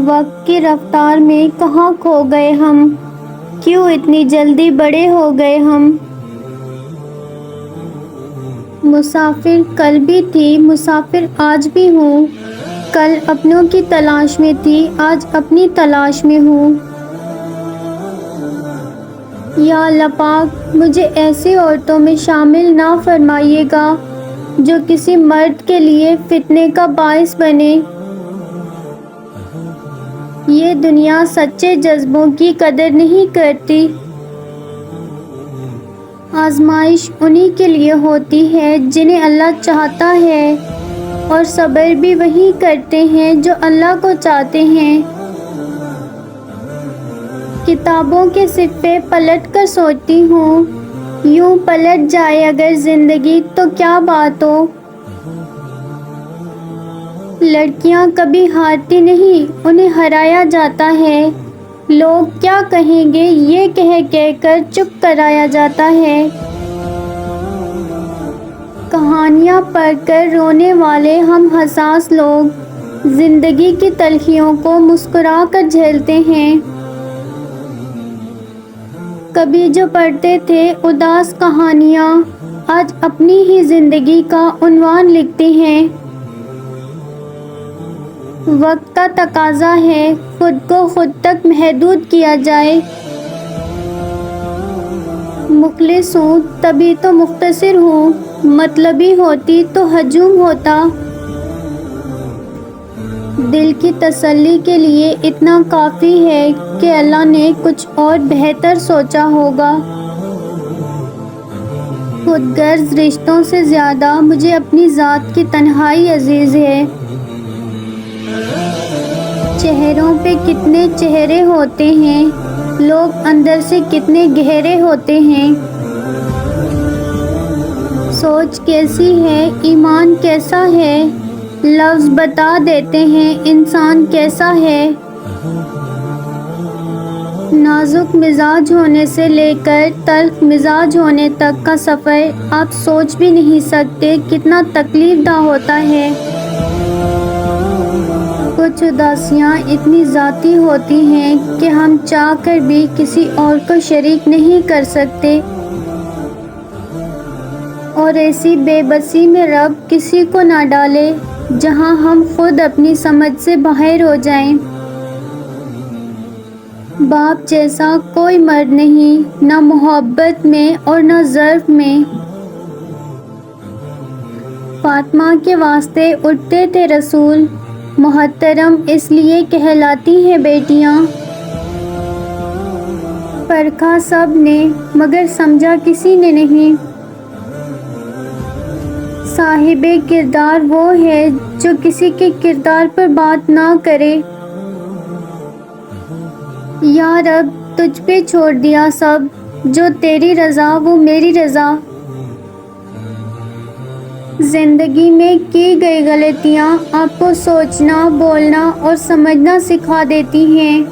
وقت کی رفتار میں کہاں کھو گئے ہم، کیوں اتنی جلدی بڑے ہو گئے ہم۔ مسافر کل بھی تھی، مسافر آج بھی ہوں، کل اپنوں کی تلاش میں تھی، آج اپنی تلاش میں ہوں۔ یا اللہ پاک، مجھے ایسی عورتوں میں شامل نہ فرمائیے گا جو کسی مرد کے لیے فتنے کا باعث بنے۔ یہ دنیا سچے جذبوں کی قدر نہیں کرتی۔ آزمائش انہی کے لیے ہوتی ہے جنہیں اللہ چاہتا ہے، اور صبر بھی وہی کرتے ہیں جو اللہ کو چاہتے ہیں۔ کتابوں کے صفحے پلٹ کر سوچتی ہوں، یوں پلٹ جائے اگر زندگی تو کیا بات ہو۔ لڑکیاں کبھی ہارتی نہیں، انہیں ہرایا جاتا ہے۔ لوگ کیا کہیں گے یہ کہہ کر چپ کرایا جاتا ہے۔ کہانیاں پڑھ کر رونے والے ہم حساس لوگ زندگی کی تلخیوں کو مسکرا کر جھیلتے ہیں۔ کبھی جو پڑھتے تھے اداس کہانیاں، آج اپنی ہی زندگی کا عنوان لکھتے ہیں۔ وقت کا تقاضا ہے خود کو خود تک محدود کیا جائے۔ مخلص ہوں تبھی تو مختصر ہوں، مطلبی ہوتی تو ہجوم ہوتا۔ دل کی تسلی کے لیے اتنا کافی ہے کہ اللہ نے کچھ اور بہتر سوچا ہوگا۔ خود غرض رشتوں سے زیادہ مجھے اپنی ذات کی تنہائی عزیز ہے۔ چہروں پہ کتنے چہرے ہوتے ہیں، لوگ اندر سے کتنے گہرے ہوتے ہیں۔ سوچ کیسی ہے، ایمان کیسا ہے، لفظ بتا دیتے ہیں انسان کیسا ہے۔ نازک مزاج ہونے سے لے کر تلخ مزاج ہونے تک کا سفر آپ سوچ بھی نہیں سکتے کتنا تکلیف دہ ہوتا ہے۔ کچھ اداسیاں اتنی ذاتی ہوتی ہیں کہ ہم چاہ کر بھی کسی اور کو شریک نہیں کر سکتے، اور ایسی بے بسی میں رب کسی کو نہ ڈالے جہاں ہم خود اپنی سمجھ سے باہر ہو جائیں۔ باپ جیسا کوئی مرد نہیں، نہ محبت میں اور نہ ظرف میں۔ فاطمہ کے واسطے اٹھتے تھے رسول، محترم اس لیے کہلاتی ہیں بیٹیاں۔ پرکھا سب نے مگر سمجھا کسی نے نہیں۔ صاحب کردار وہ ہے جو کسی کے کردار پر بات نہ کرے۔ یا رب تجھ پہ چھوڑ دیا سب، جو تیری رضا وہ میری رضا۔ زندگی میں کی گئی غلطیاں آپ کو سوچنا، بولنا اور سمجھنا سکھا دیتی ہیں۔